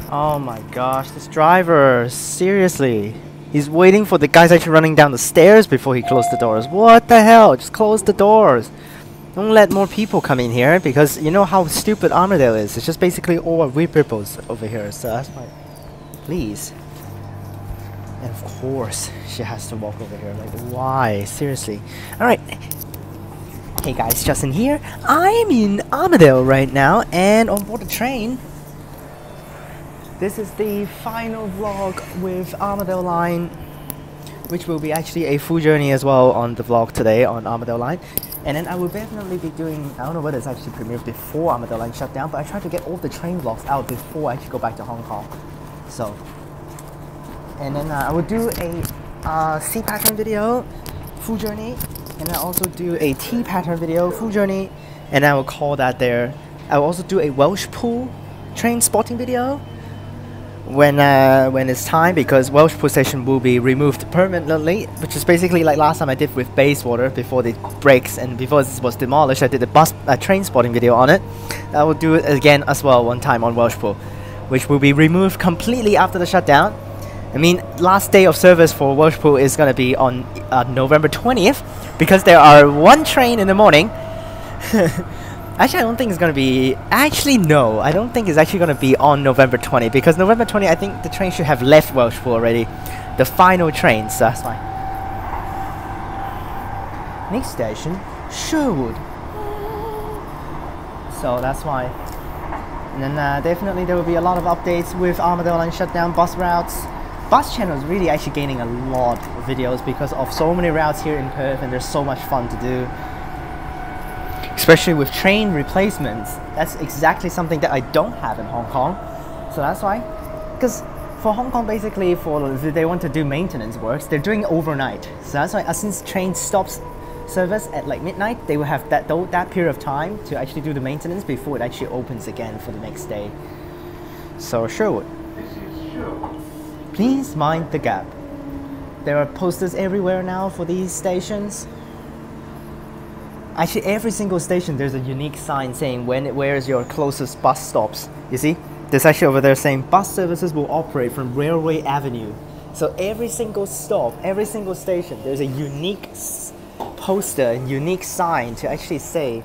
Oh my gosh, this driver, seriously. He's waiting for the guys actually running down the stairs before he closed the doors. What the hell? Just close the doors. Don't let more people come in here because you know how stupid Armadale is. It's just basically all ripples over here, so that's why. Please. And of course, she has to walk over here. Like, why? Seriously. Alright. Hey guys, Justin here. I'm in Armadale right now and on board the train. This is the final vlog with Armadale Line, which will be actually a full journey as well on the vlog today on Armadale Line. And then I will definitely be doing, I don't know whether it's actually premiered before Armadale Line shut down, but I try to get all the train vlogs out before I actually go back to Hong Kong. So, and then I will do a C pattern video, full journey, and I also do a T pattern video, full journey, and I will call that there. I will also do a Welsh Pool train spotting video when it's time, because Welsh Pool station will be removed permanently, which is basically like last time I did with Bayswater before the breaks and before this was demolished. I did a train spotting video on it. I will do it again as well one time on Welsh Pool, which will be removed completely after the shutdown. I mean, last day of service for Welsh Pool is going to be on November 20th, because there are one train in the morning. Actually, I don't think it's going to be... Actually, no. I don't think it's actually going to be on November 20, because November 20, I think the train should have left Welsh Pool already. The final train, so that's fine. Next station, Sherwood. So that's why. And then definitely there will be a lot of updates with Armadale Line shutdown, bus routes. Bus channel is really actually gaining a lot of videos because of so many routes here in Perth, and there's so much fun to do. Especially with train replacements. That's exactly something that I don't have in Hong Kong. So that's why. Because for Hong Kong, basically, if they want to do maintenance works, they're doing it overnight. So that's why since train stops service at like midnight, they will have that period of time to actually do the maintenance before it actually opens again for the next day. So Sherwood. Please mind the gap. There are posters everywhere now for these stations. Actually, every single station there's a unique sign saying where is your closest bus stops. You see? There's actually over there saying bus services will operate from Railway Avenue. So every single stop, every single station, there's a unique poster and unique sign to actually say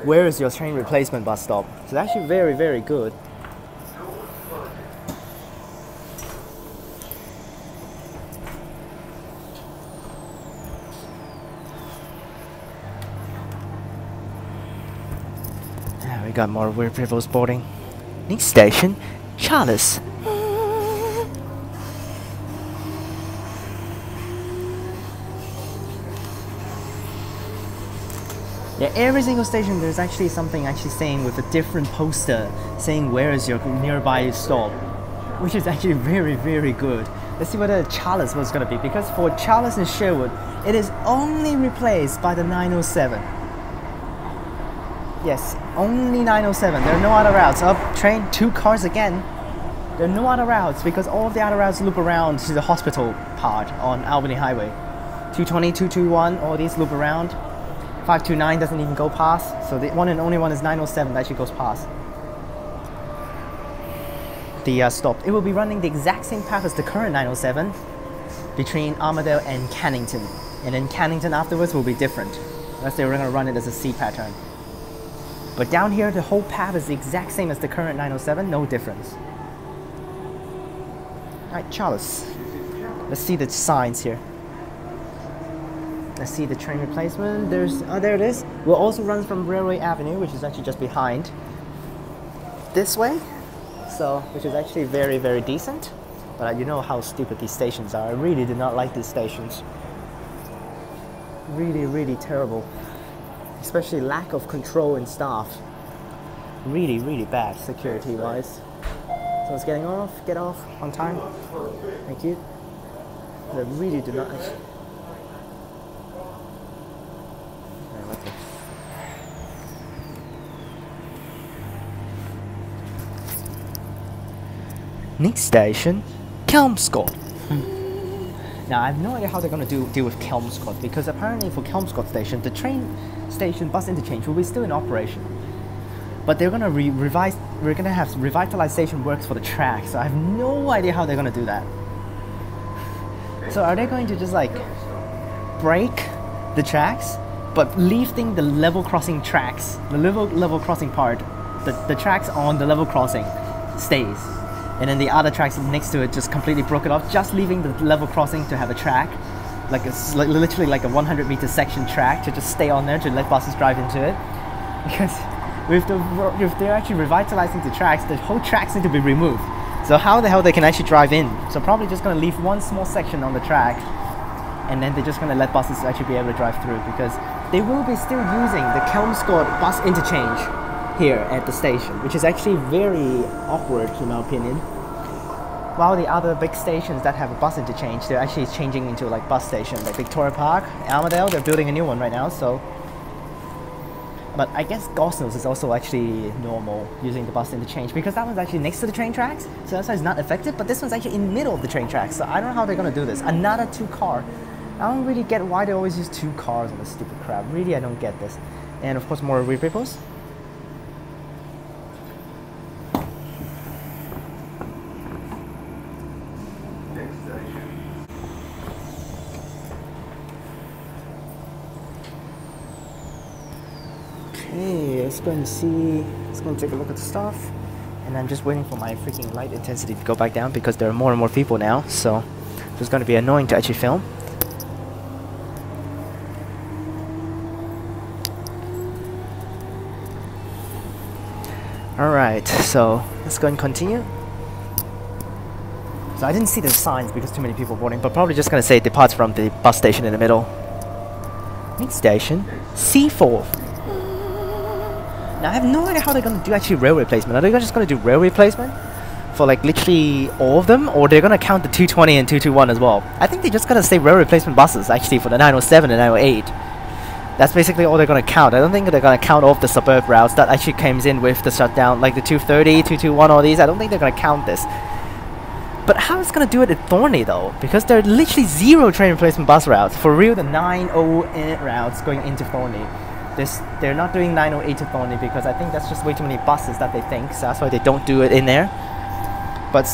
where is your train replacement bus stop. So it's actually very, very good. We got more weird people boarding. Next station, Charles. Yeah, every single station there's actually something saying with a different poster saying where is your nearby stop, which is actually very, very good. Let's see whether Charles was going to be, because for Charles and Sherwood, it is only replaced by the 907. Yes, only 907. There are no other routes. Up train, 2 cars again. There are no other routes because all of the other routes loop around to the hospital part on Albany Highway. 220, 221, all these loop around. 529 doesn't even go past. So the one and only one is 907 that actually goes past the stop. It will be running the exact same path as the current 907 between Armadale and Cannington. And then Cannington afterwards will be different. Unless they were going to run it as a C pattern. But down here, the whole path is the exact same as the current 907, no difference. Alright, Charles. Let's see the signs here. Let's see the train replacement. There it is. Will also run from Railway Avenue, which is actually just behind this way. So, which is actually very, very decent. But you know how stupid these stations are. I really do not like these stations. Really, really terrible. Especially lack of control in staff. Really, really bad security wise. So it's getting off, get off on time. Thank you. They really do not actually. Next station, Kelmscott. Now, I have no idea how they're going to deal with Kelmscott, because apparently for Kelmscott station, the train station bus interchange will be still in operation. but they're gonna revise. We're gonna have revitalization works for the track, so I have no idea how they're gonna do that. So are they going to just like break the tracks, but leaving the level crossing tracks, the level crossing part, the tracks on the level crossing stays, and then the other tracks next to it just completely broke it off, just leaving the level crossing to have a track, like literally like a 100-meter section track to just stay on there to let buses drive into it. Because if they're actually revitalizing the tracks, the whole tracks need to be removed. So how the hell they can actually drive in? So probably just going to leave one small section on the track, and then they're just going to let buses actually be able to drive through, because they will be still using the Kelmscott bus interchange here at the station, which is actually very awkward in my opinion. While the other big stations that have a bus interchange, they're actually changing into like bus stations, like Victoria Park, Armadale, they're building a new one right now, so. But I guess Gosnells is also actually normal using the bus interchange, because that one's actually next to the train tracks, so that's why it's not affected, but this one's actually in the middle of the train tracks, so I don't know how they're going to do this. Another 2-car. I don't really get why they always use 2 cars on this stupid crap. Really, I don't get this. And of course, more repos. Okay, let's go and see. Let's go and take a look at the stuff. And I'm just waiting for my freaking light intensity to go back down, because there are more and more people now, so it's going to be annoying to actually film. Alright, so let's go and continue. So I didn't see the signs because too many people boarding, but probably just going to say it departs from the bus station in the middle. Next station, C4. Now I have no idea how they're going to do actually rail replacement. Are they just going to do rail replacement for like literally all of them, or they're going to count the 220 and 221 as well? I think they're just going to say rail replacement buses actually for the 907 and 908. That's basically all they're going to count. I don't think they're going to count all of the suburb routes that actually comes in with the shutdown, like the 230, 221, all these. I don't think they're going to count this. But how is it going to do it at Thornlie though? Because there are literally 0 train replacement bus routes. For real, the 908 routes going into Thornlie. They're not doing 908 to Thornlie because I think that's just way too many buses that they think. So that's why they don't do it in there. But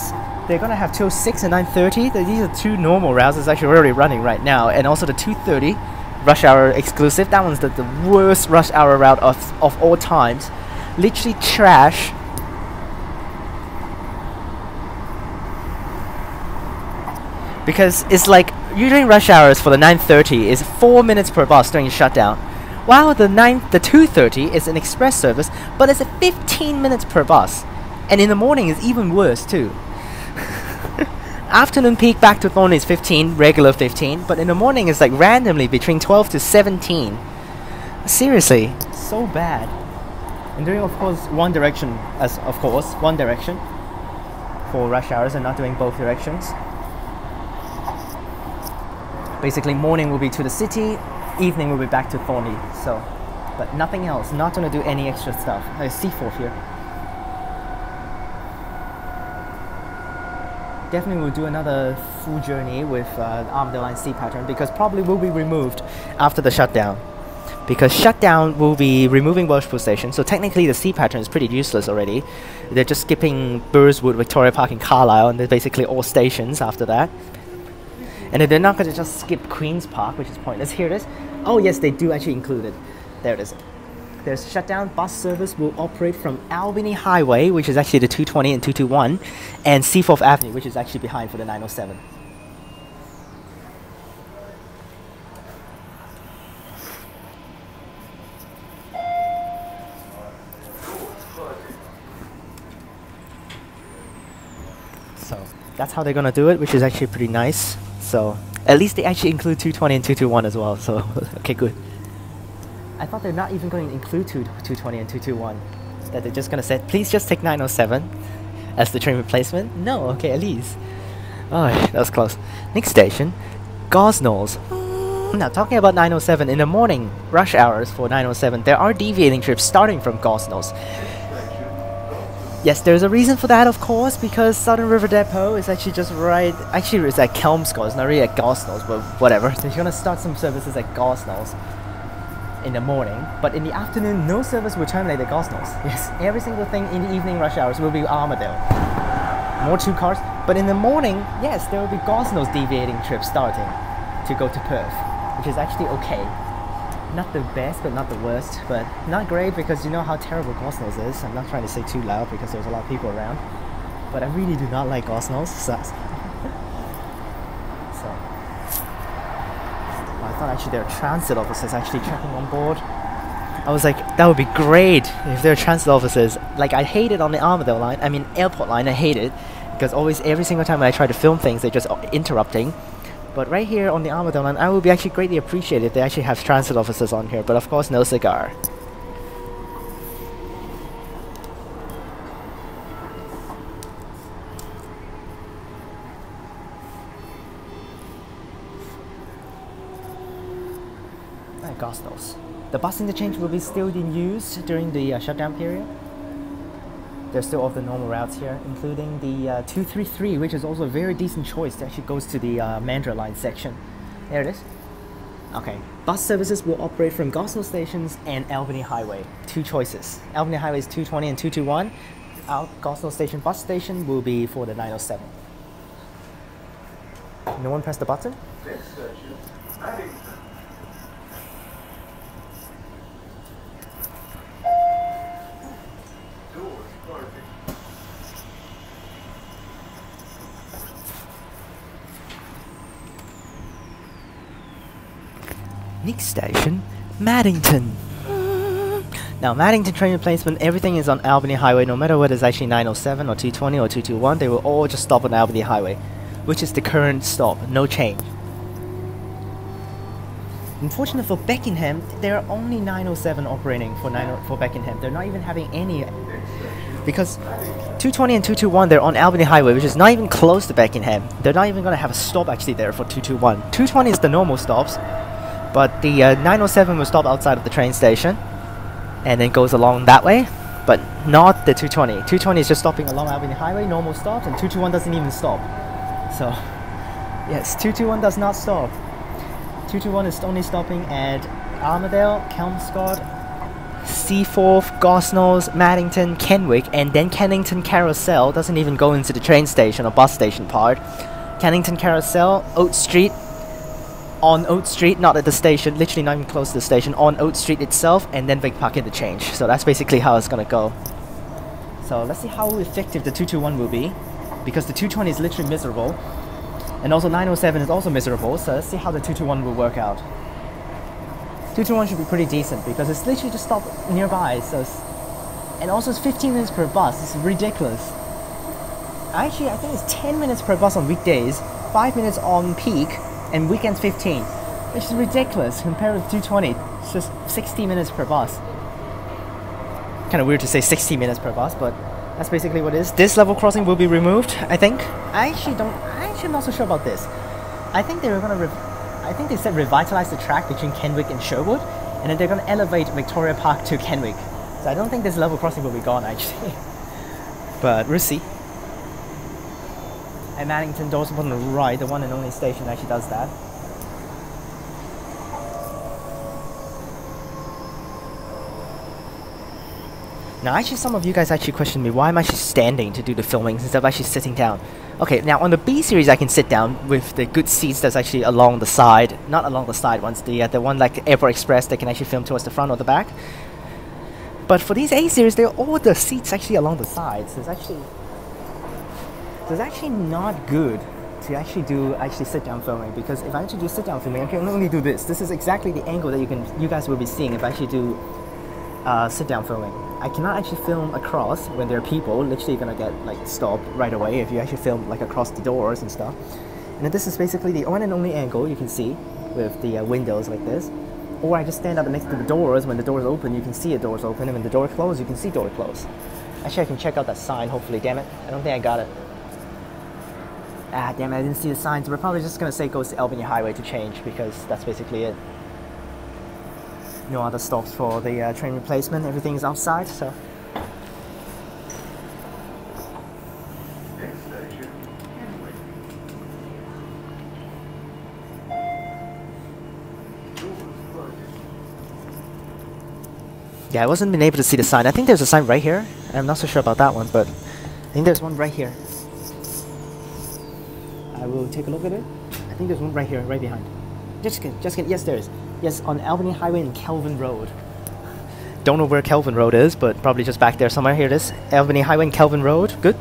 they're going to have 206 and 930. These are 2 normal routes that's actually already running right now. And also the 230. Rush hour exclusive. That one's the worst rush hour route of all times. Literally trash. Because it's like usually rush hours for the 930 is 4 minutes per bus during shutdown. While the 230 is an express service, but it's 15 minutes per bus. And in the morning is even worse too. Afternoon peak back to Thornlie is 15, regular 15, but in the morning it's like randomly between 12 to 17. Seriously, so bad. And doing of course one direction for rush hours and not doing both directions. Basically morning will be to the city, evening will be back to Thornlie. So, but nothing else, not gonna do any extra stuff. There's C4 here. Definitely will do another full journey with Armadale Line C pattern, because probably will be removed after the shutdown. Because shutdown will be removing Welshpool Station, so technically the C pattern is pretty useless already. They're just skipping Burswood, Victoria Park and Carlisle, and they're basically all stations after that. And if they're not going to just skip Queen's Park, which is pointless. Here it is. Oh yes, they do actually include it. There it is. There's shutdown. Bus service will operate from Albany Highway, which is actually the 220 and 221, and Seaforth Avenue, which is actually behind for the 907. So that's how they're gonna do it, which is actually pretty nice. So at least they actually include 220 and 221 as well. So okay, good. I thought they're not even going to include 220 and 221. That they're just going to say, please just take 907 as the train replacement. No, okay, at least. Oh, that was close. Next station, Gosnells. Now, talking about 907, in the morning rush hours for 907, there are deviating trips starting from Gosnells. Yes, there's a reason for that, of course, because Southern River Depot is actually just right... Actually, it's at Kelmscott, it's not really at Gosnells, but whatever. They're going to start some services at Gosnells. in the morning, but in the afternoon, no service will terminate at Gosnells. Yes, every single thing in the evening rush hours will be Armadale. More 2 cars, but in the morning, yes, there will be Gosnells deviating trips starting to go to Perth, which is actually okay. Not the best, but not the worst, but not great because you know how terrible Gosnells is. I'm not trying to say too loud because there's a lot of people around, but I really do not like Gosnells. So I thought actually there are transit officers actually checking on board. I was like, that would be great if there are transit officers. Like, I hate it on the Armadale line, I mean airport line, I hate it. Because always, every single time when I try to film things, they're just interrupting. But right here on the Armadale line, I would be actually greatly appreciated if they actually have transit officers on here. But of course, no cigar. Gosnells. The bus interchange will be still in use during the shutdown period. There's still all the normal routes here, including the 233, which is also a very decent choice that actually goes to the Mandurah Line section. There it is. Okay, bus services will operate from Gosnells stations and Albany Highway. 2 choices. Albany Highway is 220 and 221. Gosnells station bus station will be for the 907. No one pressed the button? Next station, Maddington. Now, Maddington train replacement, everything is on Albany Highway, no matter whether it's actually 907 or 220 or 221, they will all just stop on Albany Highway, which is the current stop, no change. Unfortunately for Beckenham, there are only 907 operating for Beckenham. They're not even having any, because 220 and 221, they're on Albany Highway, which is not even close to Beckenham. They're not even going to have a stop actually there for 221. 220 is the normal stops, but the 907 will stop outside of the train station and then goes along that way, but not the 220. 220 is just stopping along Albany Highway, normal stops, and 221 doesn't even stop. So, yes, 221 does not stop. 221 is only stopping at Armadale, Kelmscott, Seaforth, Gosnells, Maddington, Kenwick, and then Kennington Carousel doesn't even go into the train station or bus station part. Kennington Carousel, Oat Street, on Oat Street, not at the station, literally not even close to the station, on Oat Street itself, and then Vic Park Interchange. So that's basically how it's gonna go. So let's see how effective the 221 will be, because the 220 is literally miserable, and also 907 is also miserable, so let's see how the 221 will work out. 221 should be pretty decent, because it's literally just stopped nearby, so and also it's 15 minutes per bus, it's ridiculous. Actually, I think it's 10 minutes per bus on weekdays, 5 minutes on peak, and weekends 15, which is ridiculous compared with 220. It's just 60 minutes per bus. Kind of weird to say 60 minutes per bus, but that's basically what it is. This level crossing will be removed, I think. I actually am not so sure about this. I think they were gonna I think they said revitalize the track between Kenwick and Sherwood, and then they're gonna elevate Victoria Park to Kenwick. So I don't think this level crossing will be gone actually. But we'll see. And Maddington Dorset on the right, the one and only station actually does that. Now actually some of you guys actually questioned me why I'm actually standing to do the filming instead of actually sitting down. Okay, now on the B series I can sit down with the good seats that's actually along the side, not along the side ones, the one like the Airport Express that can actually film towards the front or the back. But for these A series, they're all the seats actually along the sides. It's actually not good to actually do sit down filming, because if I actually do sit down filming, I can only do this. This is exactly the angle that you guys will be seeing if I actually do sit down filming. I cannot actually film across when there are people literally gonna get like stopped right away if you actually film like across the doors and stuff. And then this is basically the one and only angle you can see with the windows like this. Or I just stand up next to the doors. When the doors open, you can see a doors open, and when the door closes, you can see door close. Actually, I can check out that sign. Hopefully, damn it, I don't think I got it. Ah, damn it, I didn't see the signs. We're probably just gonna say goes to Albany Highway to change, because that's basically it. No other stops for the train replacement. Everything's outside, so. Yeah, I wasn't been able to see the sign. I think there's a sign right here. I'm not so sure about that one, but I think there's one right here. I will take a look at it. I think there's one right here, right behind. Just kidding, yes there is. Yes, on Albany Highway and Kelvin Road. Don't know where Kelvin Road is, but probably just back there somewhere. Here it is. Albany Highway and Kelvin Road. Good.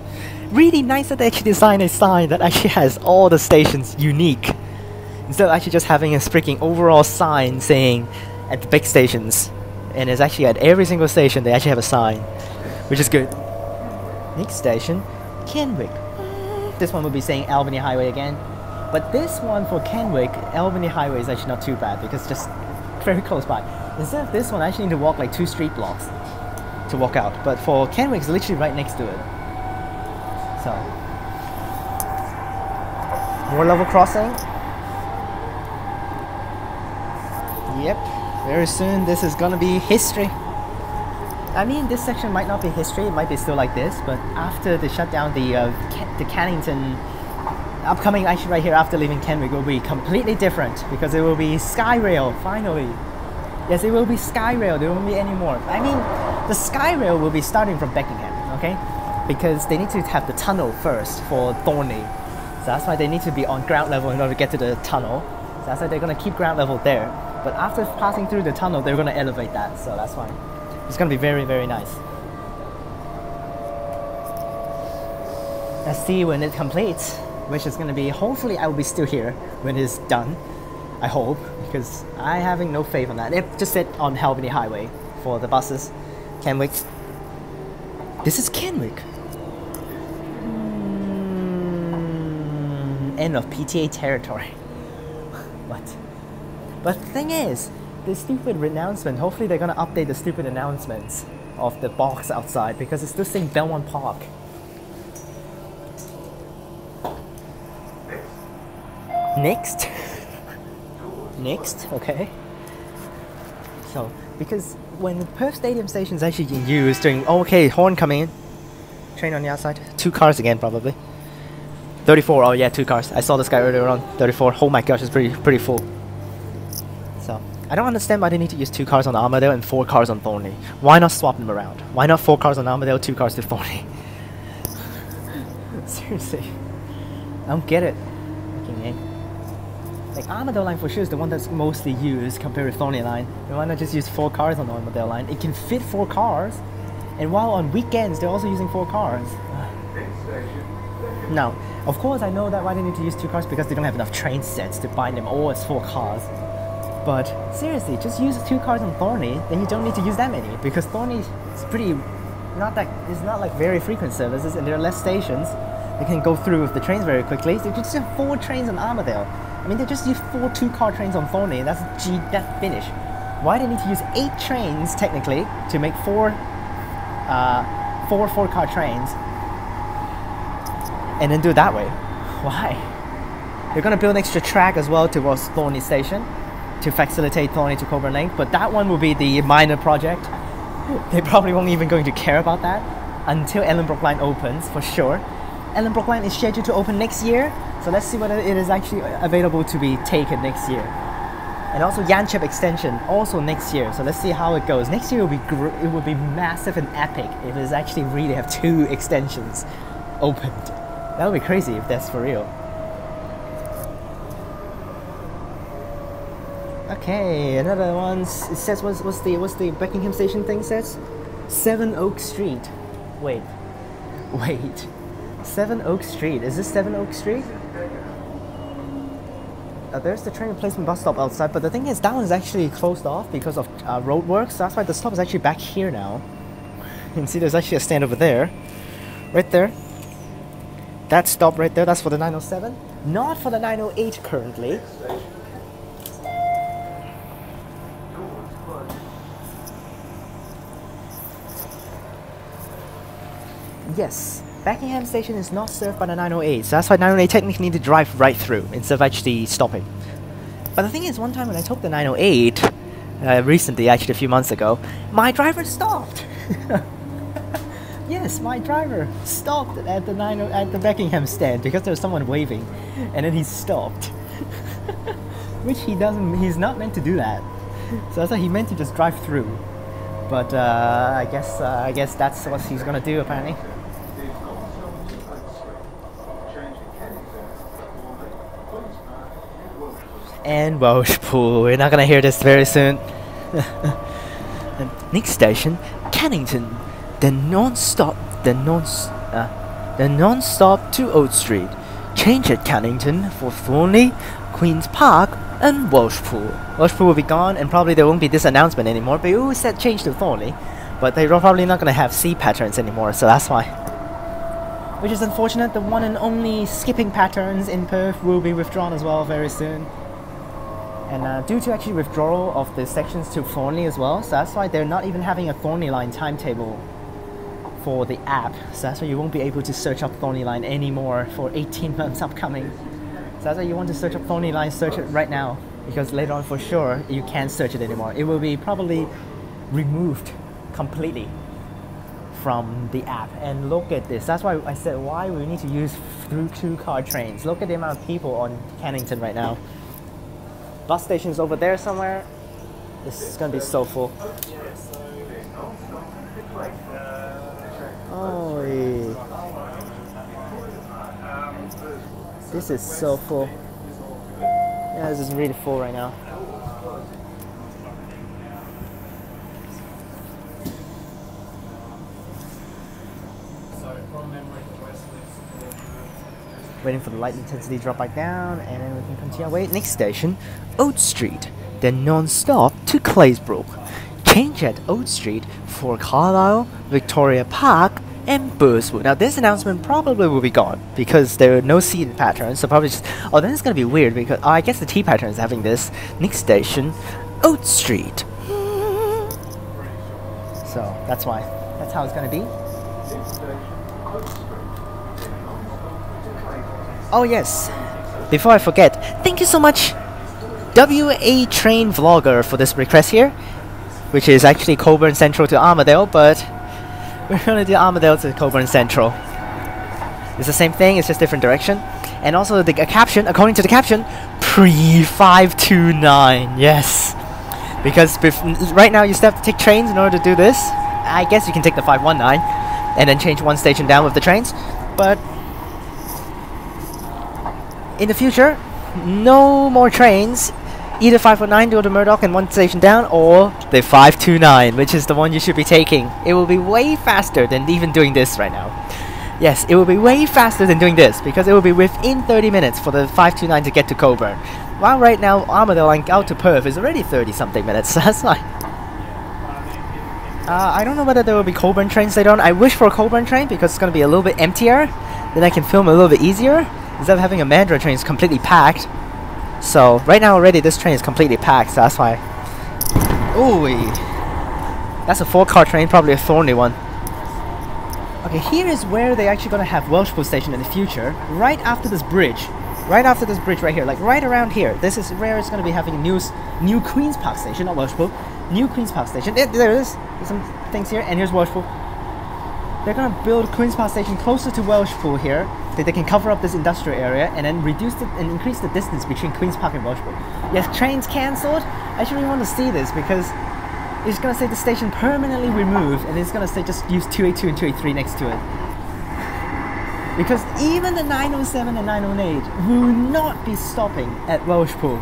Really nice that they actually designed a sign that actually has all the stations unique. Instead of actually just having a freaking overall sign saying at the big stations. And it's actually at every single station they actually have a sign. Which is good. Next station, Kenwick. This one will be saying Albany Highway again. But this one for Kenwick, Albany Highway is actually not too bad because it's just very close by. Instead of this one, I actually need to walk like 2 street blocks to walk out. But for Kenwick, it's literally right next to it. So, more level crossing. Yep, very soon this is gonna be history. I mean, this section might not be history, it might be still like this, but after the shutdown, the Cannington, upcoming actually right here after leaving Kenwick will be completely different because it will be Skyrail, finally. Yes, it will be Skyrail, there won't be any more. I mean, the Skyrail will be starting from Beckingham, okay? Because they need to have the tunnel first for Thornlie. So that's why they need to be on ground level in order to get to the tunnel. So that's why they're going to keep ground level there. But after passing through the tunnel, they're going to elevate that, so that's fine. It's going to be very, very nice. Let's see when it completes, which is going to be, hopefully I will be still here when it's done. I hope, because I having no faith on that. They just sit on Albany Highway for the buses. Kenwick. This is Kenwick. End of PTA territory. What? But the thing is, the stupid announcement, hopefully they're gonna update the stupid announcements of the box outside because it's still saying Belmont Park. Next? Next, okay. So, because when the Perth Stadium station is actually used during, oh, okay, horn coming in. Train on the outside. 2 cars again, probably. 34, oh yeah, 2 cars. I saw this guy earlier on. 34, oh my gosh, it's pretty full. So, I don't understand why they need to use 2 cars on Armadale and 4 cars on Thornlie. Why not swap them around? Why not 4 cars on Armadale, 2 cars to Thornlie? Seriously. I don't get it. Like Armadale Line for sure is the one that's mostly used compared to Thornlie Line. Why not just use 4 cars on the Armadale Line? It can fit 4 cars. And while on weekends, they're also using 4 cars. Now, of course, I know that why they need to use 2 cars because they don't have enough train sets to bind them all as 4 cars. But seriously, just use 2 cars on Thornlie, then you don't need to use that many because Thornlie is it's not like very frequent services and there are less stations. They can go through with the trains very quickly. So you just have 4 trains on Armadale. I mean, they just use 4 2-car trains on Thornlie, and that's finish. Why do they need to use 8 trains technically to make 4 4-car trains? And then do it that way. Why? They're gonna build an extra track as well towards Thornlie Station to facilitate Thornlie to Cockburn link, but that one will be the minor project. They probably won't even going to care about that until Ellenbrook Line opens for sure. Ellenbrook Line is scheduled to open next year, so let's see whether it is actually available to be taken next year. And also Yanchep extension also next year, so let's see how it goes. Next year it will be massive and epic if it's actually really have 2 extensions opened. That would be crazy if that's for real. Okay, another one. It says what's the Beckingham Station thing says? 7 Oak Street. Wait. 7 Oak Street. Is this 7 Oak Street? There's the train replacement bus stop outside, but the thing is that one is actually closed off because of road work, so that's why the stop is actually back here now. You can see there's actually a stand over there. Right there. That stop right there, that's for the 907. Not for the 908 currently. Yes, Beckingham Station is not served by the 908, so that's why 908 technically need to drive right through instead of actually stopping. But the thing is, one time when I took the 908, recently, actually a few months ago, my driver stopped. Yes, my driver stopped at the Beckingham stand because there was someone waving, and then he stopped. Which he's not meant to do that. So that's why he meant to just drive through. But I guess that's what he's gonna do apparently. And Welshpool, we're not gonna hear this very soon. Next station, Cannington. The non-stop to Old Street. Change at Cannington for Thornlie, Queen's Park, and Welshpool. Welshpool will be gone, and probably there won't be this announcement anymore. But you said change to Thornlie, but they're probably not gonna have C patterns anymore, so that's why. Which is unfortunate. The one and only skipping patterns in Perth will be withdrawn as well very soon. And due to actually withdrawal of the sections to Thornlie as well, so that's why they're not even having a Thornlie Line timetable for the app. So that's why you won't be able to search up Thornlie Line anymore for 18 months upcoming. So that's why you want to search up Thornlie Line, search it right now, because later on for sure you can't search it anymore. It will be probably removed completely from the app. And look at this, that's why I said why we need to use through 2-car trains. Look at the amount of people on Cannington right now. Bus station is over there somewhere. This is gonna be so full. Oh, this is so full. Yeah, this is really full right now. Waiting for the light intensity to drop back down, and then we can continue our way. Next station, Old Street, then non-stop to Claysbrook. Change at Old Street for Carlisle, Victoria Park, and Burswood. Now this announcement probably will be gone because there are no C patterns, so probably just... Oh, then it's gonna be weird because I guess the T pattern is having this. Next station, Old Street. So that's why. That's how it's gonna be. Oh yes, before I forget, thank you so much WA Train Vlogger for this request here, which is actually Cockburn Central to Armadale, but we're gonna do Armadale to Cockburn Central. It's the same thing, it's just different direction. And also the caption, according to the caption, Pre-529, yes. Because right now you still have to take trains in order to do this. I guess you can take the 519 and then change one station down with the trains, but in the future, no more trains. Either 519 to the Murdoch and one station down, or the 529, which is the one you should be taking. It will be way faster than even doing this right now. Yes, it will be way faster than doing this, because it will be within 30 minutes for the 529 to get to Cockburn. While right now, Armadale Line out to Perth is already 30-something minutes, so that's fine. I don't know whether there will be Cockburn trains later on. I wish for a Cockburn train, because it's going to be a little bit emptier. Then I can film a little bit easier, instead of having a Mandurah train is completely packed. So right now already this train is completely packed, so that's why. Ooh, that's a 4-car train, probably a Thornlie one. Okay, here is where they're actually gonna have Welshpool station in the future, right after this bridge. Right after this bridge right here, like right around here. This is where it's gonna be having a new Queen's Park station, not Welshpool. New Queen's Park station. There it is. There's some things here, and here's Welshpool. They're gonna build Queen's Park station closer to Welshpool here, that they can cover up this industrial area and then reduce it and increase the distance between Queen's Park and Welshpool. Yes, trains cancelled. I actually really want to see this because it's gonna say the station permanently removed, and it's gonna say just use 282 and 283 next to it. Because even the 907 and 908 will not be stopping at Welshpool,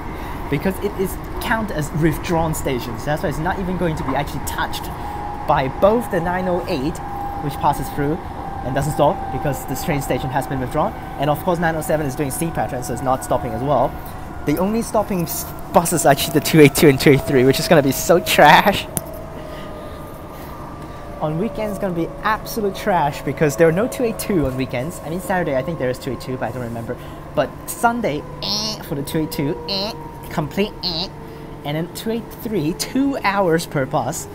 because it is counted as withdrawn stations. That's why it's not even going to be actually touched by both the 908, which passes through and doesn't stop because this train station has been withdrawn, and of course 907 is doing C pattern, so it's not stopping as well. The only stopping buses are actually the 282 and 283, which is going to be so trash. On weekends, it's going to be absolute trash because there are no 282 on weekends. I mean Saturday I think there is 282, but I don't remember. But Sunday, for the 282, complete, and then 283, 2 hours per bus.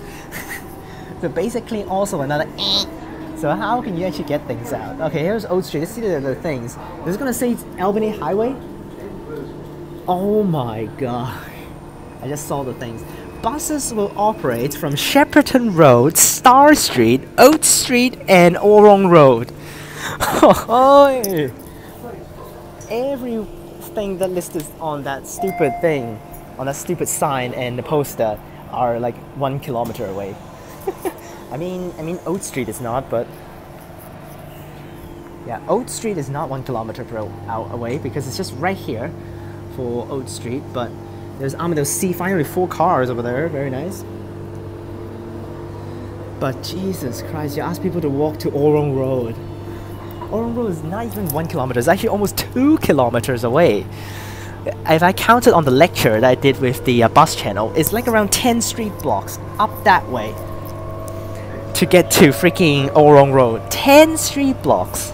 So basically also another So how can you actually get things out? Okay, here's Old Street. Let's see the things. This is gonna say it's Albany Highway. Oh my god. I just saw the things. Buses will operate from Shepperton Road, Star Street, Old Street, and Orong Road. Everything that listed on that stupid thing, on that stupid sign and the poster, are like 1 kilometer away. I mean, Oat Street is not, but yeah, Oat Street is not 1 kilometer away because it's just right here for Oat Street. But there's Armadale C, finally 4 cars over there, very nice. But Jesus Christ, you ask people to walk to Orong Road. Orong Road is not even 1 kilometer, it's actually almost 2 kilometers away. If I counted on the lecture that I did with the bus channel, it's like around 10 street blocks up that way to get to freaking Orong Road. 10 street blocks!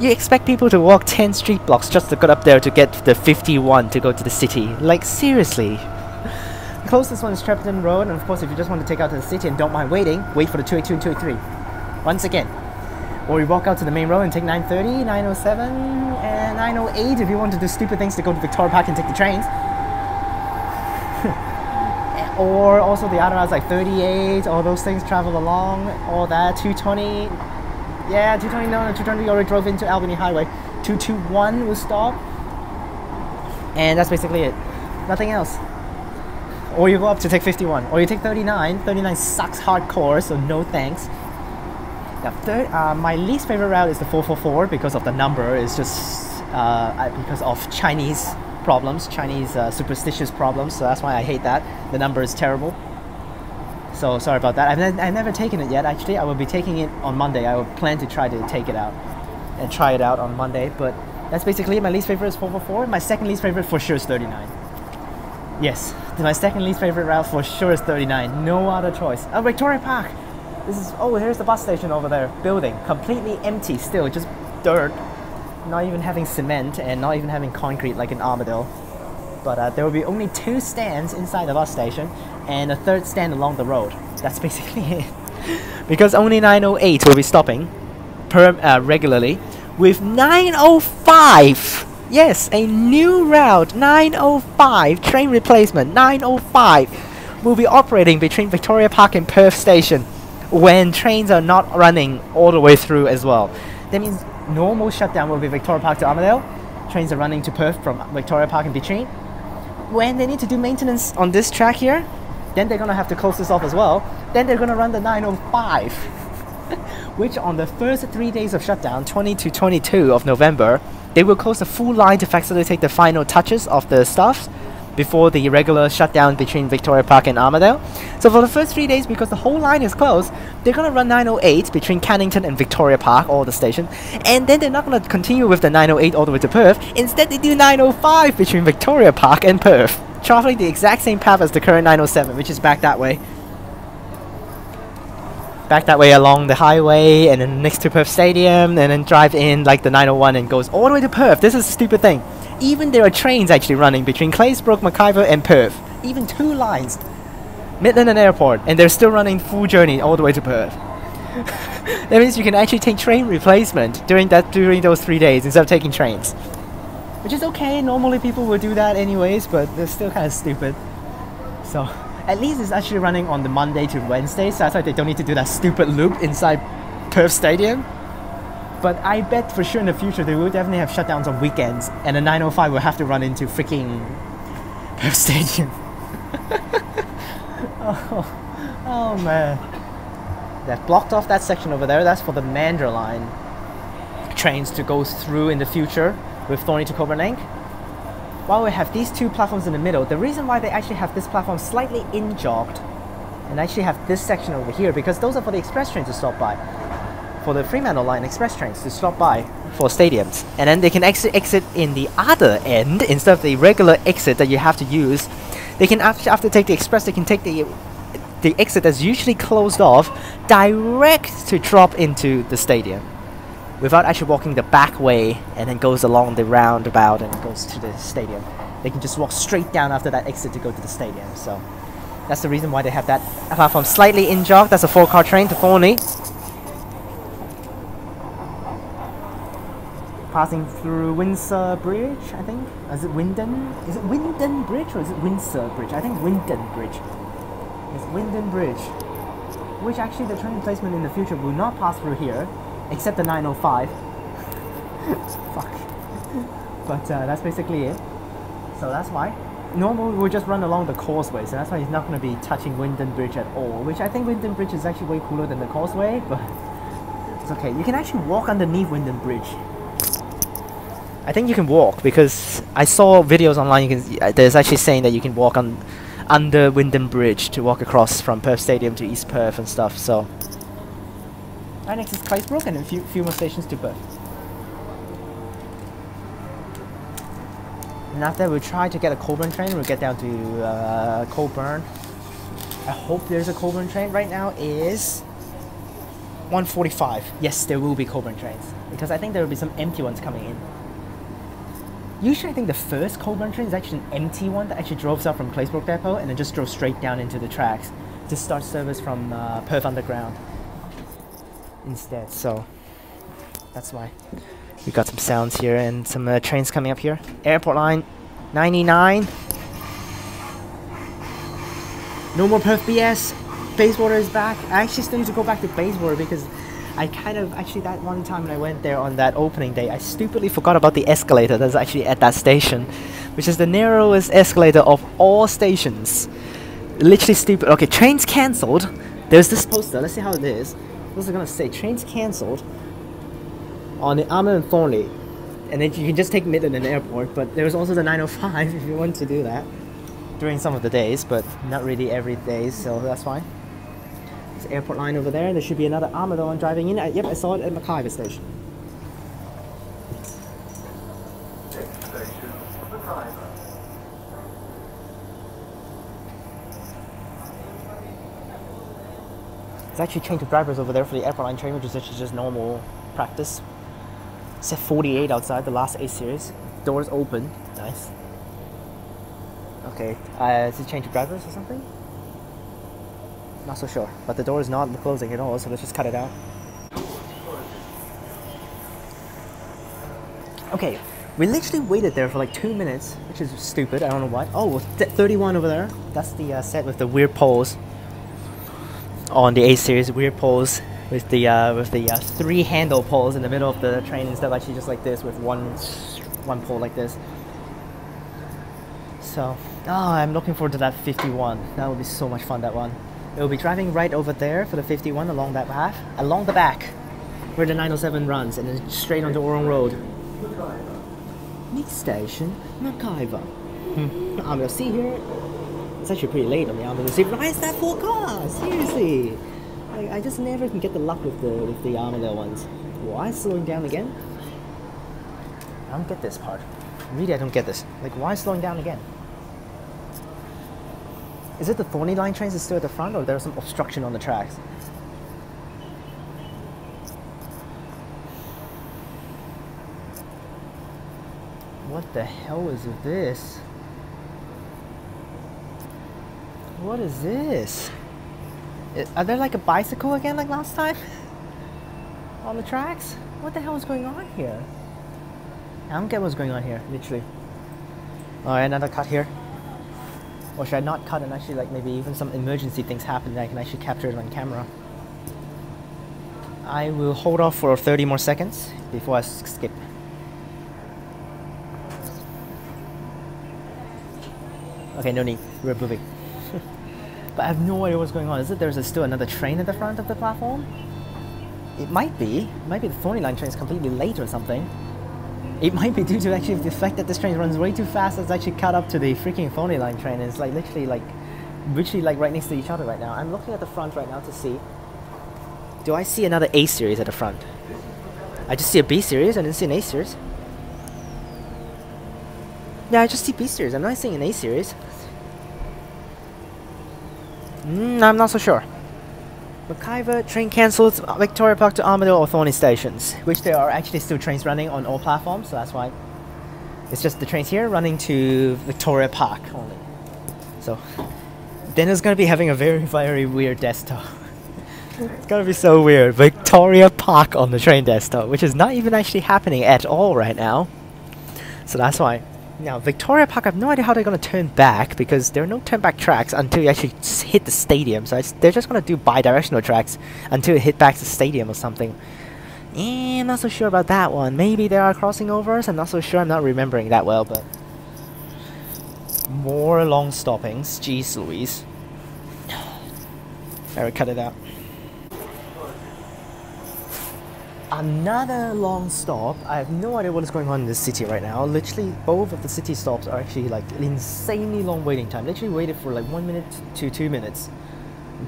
You expect people to walk 10 street blocks just to get up there to get the 51 to go to the city? Like, seriously? The closest one is Trepton Road, and of course if you just want to take out to the city and don't mind waiting, wait for the 282 and 283. Once again. Or you walk out to the main road and take 930, 907, and 908 if you want to do stupid things to go to Victoria Park and take the trains. Or also the other routes like 38, all those things travel along, all that, 220. Yeah, 220, no, 220 already drove into Albany Highway. 221 will stop. And that's basically it. Nothing else. Or you go up to take 51. Or you take 39. 39 sucks hardcore, so no thanks. Now, my least favorite route is the 444 because of the number. It's just because of Chinese problems, Chinese superstitious problems. So that's why I hate that. The number is terrible. So sorry about that. I've never taken it yet. Actually, I will be taking it on Monday. I will plan to try to take it out and try it out on Monday. But that's basically it. My least favorite is 444. My second least favorite for sure is 39. Yes, my second least favorite route for sure is 39. No other choice. Victoria Park. This is, oh, here's the bus station over there. Building completely empty still, just dirt. Not even having cement and not even having concrete like in Armadale. But there will be only 2 stands inside the bus station and a 3rd stand along the road. That's basically it. Because only 908 will be stopping regularly with 905. Yes, a new route, 905, train replacement, 905 will be operating between Victoria Park and Perth Station when trains are not running all the way through as well. That means normal shutdown will be Victoria Park to Armadale, trains are running to Perth from Victoria Park in between. When they need to do maintenance on this track here, then they're going to have to close this off as well. Then they're going to run the 905, which on the first 3 days of shutdown, 20 to 22 of November, they will close the full line to facilitate the final touches of the stuff before the regular shutdown between Victoria Park and Armadale. So for the first 3 days, because the whole line is closed, they're going to run 908 between Cannington and Victoria Park, all the stations, and then they're not going to continue with the 908 all the way to Perth. Instead, they do 905 between Victoria Park and Perth, traveling the exact same path as the current 907, which is back that way. Back that way along the highway, and then next to Perth Stadium, and then drive in like the 901 and goes all the way to Perth. This is a stupid thing. Even there are trains actually running between Claysbrook, McIver and Perth. Even 2 lines. Midland and Airport, and they're still running full journey all the way to Perth. That means you can actually take train replacement during those 3 days instead of taking trains. Which is okay, normally people will do that anyways, but they're still kind of stupid. So, at least it's actually running on the Monday to Wednesday, so that's why they don't need to do that stupid loop inside Perth Stadium. But I bet for sure in the future they will definitely have shutdowns on weekends, and the 905 will have to run into freaking Perth Stadium. oh man. They've blocked off that section over there. That's for the Mandurah Line trains to go through in the future with Thornlie to Cockburn Link. While we have these 2 platforms in the middle, the reason why they actually have this platform slightly in-jogged and actually have this section over here, because those are for the express trains to stop by. For the Fremantle Line express trains to stop by for stadiums, and then they can exit in the other end instead of the regular exit that you have to use. They can after take the express, they can take the exit that's usually closed off direct to drop into the stadium without actually walking the back way and then goes along the roundabout and goes to the stadium. They can just walk straight down after that exit to go to the stadium. So that's the reason why they have that platform slightly in-jog. That's a 4-car train to Thornlie. Passing through Windsor Bridge, I think. Is it Windon? Is it Windon Bridge or is it Windsor Bridge? I think Windon Bridge. It's Windon Bridge. Which actually the train replacement in the future will not pass through here, except the 905. Fuck. But that's basically it. So that's why. normally we'll just run along the causeway, so that's why he's not going to be touching Wyndham Bridge at all, which I think Wyndham Bridge is actually way cooler than the causeway, but it's okay. You can actually walk underneath Wyndham Bridge. I think you can walk because I saw videos online. There's actually saying that you can walk under Wyndham Bridge to walk across from Perth Stadium to East Perth and stuff. So, right next is Clydesbrook and a few more stations to Perth. And after we'll try to get a Cockburn train, we'll get down to Cockburn. I hope there's a Cockburn train. Right now is 1:45. Yes, there will be Cockburn trains because I think there will be some empty ones coming in. Usually I think the first Cockburn train is actually an empty one that actually drove up from Clydesbrook Depot and then just drove straight down into the tracks to start service from Perth Underground instead. So that's why we got some sounds here and some trains coming up here. Airport Line 99. No more Perth BS. Bayswater is back. I actually still need to go back to Bayswater because I actually that one time when I went there on that opening day, I stupidly forgot about the escalator that's actually at that station, which is the narrowest escalator of all stations. Literally stupid. Okay, trains cancelled. There's this poster. Let's see how it is. What's it gonna say? Trains cancelled on the Armadale and Thornlie, and then you can just take Midland and Airport. But there's also the 905 if you want to do that during some of the days, but not really every day. So that's fine. Airport Line over there. There should be another Armadale Line driving in. Yep, I saw it at Mackay Station. There's actually change of drivers over there for the Airport Line train, which is actually just normal practice. It said 48 outside, the last A series. Doors open. Nice. Okay, is it change of drivers or something? Not so sure, but the door is not closing at all, so let's just cut it out. Okay, we literally waited there for like 2 minutes, which is stupid, I don't know why. Oh, 31 over there. That's the set with the weird poles on the A series, weird poles with the 3-handle poles in the middle of the train instead of actually just like this with one pole like this. So, I'm looking forward to that 51. That will be so much fun, that one. It will be driving right over there for the 51 along that path, along the back where the 907 runs, and then straight onto Orong Road. Next station, McIver. Armadale C here. It's actually pretty late on the Armadale C. Why is that 4 cars? Seriously, I just never can get the luck with the Armadale ones. Why slowing down again? I don't get this part. Really, I don't get this. Like, why slowing down again? Is it the Thornlie Line trains that's still at the front, or there's some obstruction on the tracks? What the hell is this? What is this? Are there like a bicycle again like last time? On the tracks? What the hell is going on here? I don't get what's going on here, literally. Alright, another cut here. Or should I not cut and actually like maybe even some emergency things happen that I can actually capture it on camera? I will hold off for 30 more seconds before I skip. Okay, no need. We're moving. But I have no idea what's going on. Is it there's still another train at the front of the platform? It might be. It might be the Thornlie Line train is completely late or something. It might be due to actually the fact that this train runs way too fast. It's actually caught up to the freaking Thornlie Line train. It's like literally like right next to each other right now. I'm looking at the front right now to see. Do I see another A series at the front? I just see a B series. I didn't see an A series. Yeah, I just see B series. I'm not seeing an A series. I'm not so sure. McIver, train cancelled, Victoria Park to Armadale or Thornlie stations, which there are actually still trains running on all platforms, so that's why. It's just the trains here running to Victoria Park only. So, then it's going to be having a very, very weird desktop. It's going to be so weird. Victoria Park on the train desktop, which is not even actually happening at all right now. So that's why. Now, Victoria Park, I have no idea how they're going to turn back because there are no turn back tracks until you actually hit the stadium. So they're just going to do bi-directional tracks until you hit back to the stadium or something. I'm not so sure about that one. Maybe there are crossing overs. I'm not so sure. I'm not remembering that well, but More long stoppings. Jeez Louise. Alright, cut it out. Another long stop. I have no idea what is going on in this city right now. Literally, both of the city stops are actually like insanely long waiting time. Literally waited for like 1 minute to 2 minutes.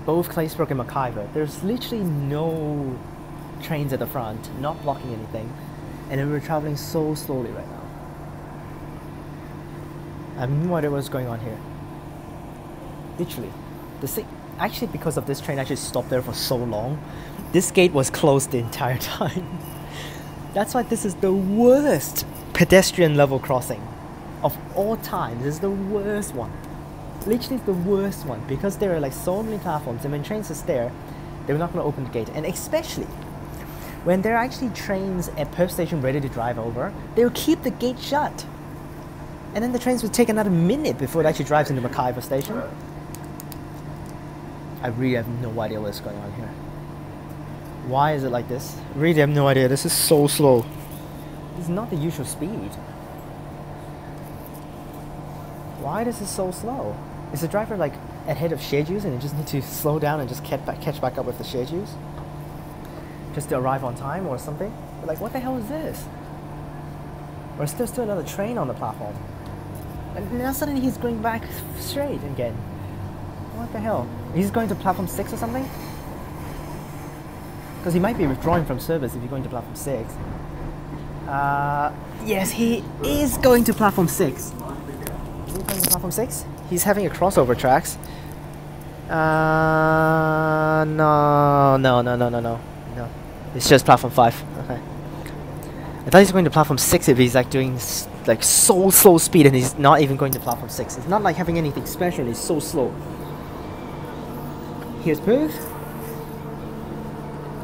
Both Claysbrook and Mackay-ver. There's literally no trains at the front, not blocking anything. And then we're traveling so slowly right now. I have no idea what's going on here. Literally. Actually, because of this train actually stopped there for so long, this gate was closed the entire time. That's why this is the worst pedestrian level crossing of all time. This is the worst one. Literally the worst one, because there are like so many platforms, and when trains are there, they're not going to open the gate. And especially when there are actually trains at Perth station ready to drive over, they'll keep the gate shut. And then the trains will take another minute before it actually drives into Mackay-ver station. I really have no idea what's going on here. Why is it like this? Really have no idea. This is so slow. This is not the usual speed. Why is this so slow? Is the driver like ahead of schedules and you just need to slow down and just catch back up with the schedules? Just to arrive on time or something? But like, what the hell is this? Or is there still another train on the platform? And now suddenly he's going back straight again. What the hell? He's going to platform 6 or something? Because he might be withdrawing from service if you're going to platform 6. Yes, he is going to platform 6. Is he going to platform 6? He's having a crossover tracks. No. It's just platform 5. Okay. I thought he's going to platform 6 if he's like doing like so slow speed and he's not even going to platform 6. It's not like having anything special, he's so slow. Here's Perth.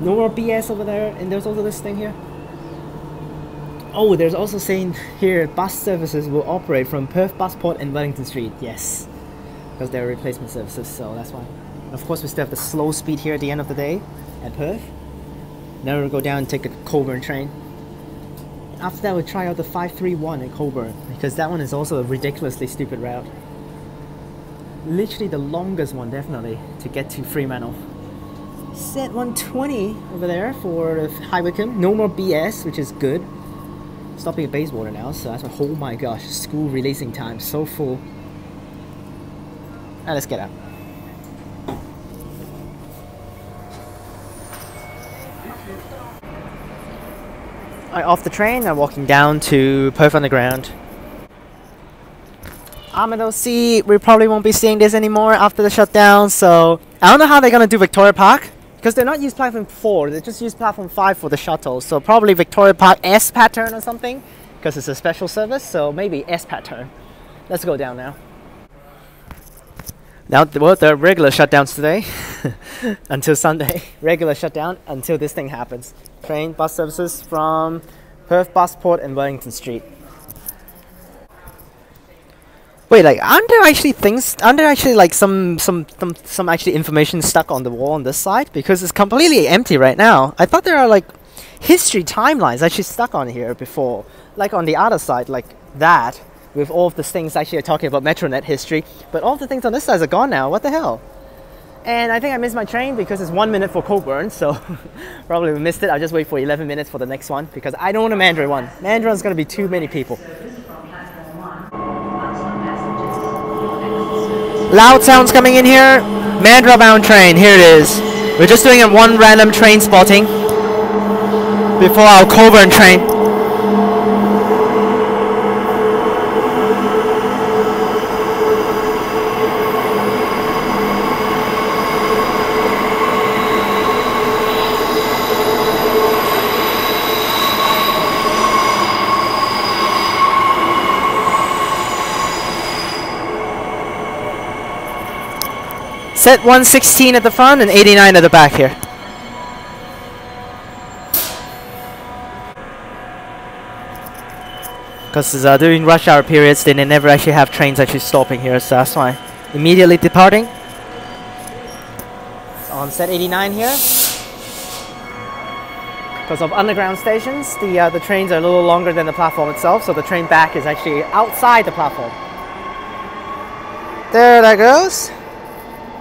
No more BS over there, and there's also this thing here. Oh, there's also saying here bus services will operate from Perth Busport and Wellington Street. Yes, because they're replacement services, so that's why. Of course, we still have the slow speed here at the end of the day at Perth. Then we'll go down and take a Cockburn train. After that, we'll try out the 531 at Cockburn, because that one is also a ridiculously stupid route. Literally the longest one, definitely, to get to Fremantle. Set 120 over there for High Wycombe. No more BS, which is good. Stopping at Bayswater now, so that's oh my gosh, school releasing time, so full. Alright, let's get out. Alright, off the train, I'm walking down to Perth Underground. Armadale C, we probably won't be seeing this anymore after the shutdown, so I don't know how they're gonna do Victoria Park, because they're not using platform 4, they just use platform 5 for the shuttle, so probably Victoria Park S pattern or something, because it's a special service, so maybe S pattern. Let's go down now. Now, well, there are regular shutdowns today, until Sunday. Regular shutdown until this thing happens. Train, bus services from Perth, Busport and Wellington Street. Wait, like, aren't there actually like some actually information stuck on the wall on this side? Because it's completely empty right now. I thought there are like history timelines actually stuck on here before. Like on the other side, like that, with all of the things actually talking about Metronet history. But all the things on this side are gone now, what the hell? And I think I missed my train because it's 1 minute for Cockburn, so probably missed it. I'll just wait for 11 minutes for the next one because I don't want a Mandurah one. Mandurah's gonna be too many people. Loud sounds coming in here. Mandurah bound train, here it is. We're just doing one random train spotting before our Cockburn train. Set 116 at the front and 89 at the back here. Because during rush hour periods, they never actually have trains actually stopping here, so that's why. Immediately departing. On set 89 here. Because of underground stations, the trains are a little longer than the platform itself, so the train back is actually outside the platform. There that goes.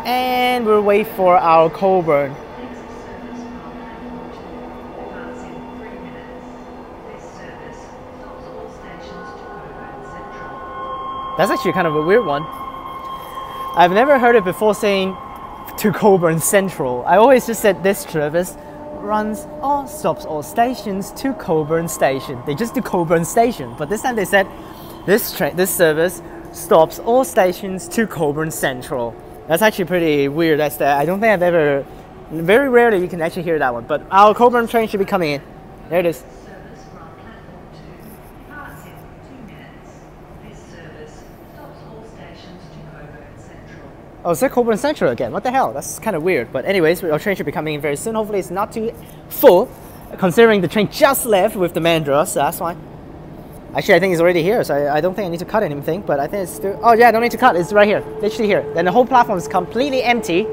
And we'll wait for our Cockburn. That's actually kind of a weird one. I've never heard it before saying to Cockburn Central. I always just said this service runs or stops all stations to Cockburn Station. They just do Cockburn Station, but this time they said this service stops all stations to Cockburn Central. That's actually pretty weird. I don't think I've ever, very rarely you can actually hear that one. But our Cockburn train should be coming in. There it is. Oh, it's Cockburn Central again. What the hell? That's kind of weird. But anyways, our train should be coming in very soon. Hopefully it's not too full, considering the train just left with the Mandurah, so that's fine. Actually, I think it's already here, so I don't think I need to cut anything, but I think it's still... Oh yeah, I don't need to cut. It's right here. Literally here. Then the whole platform is completely empty.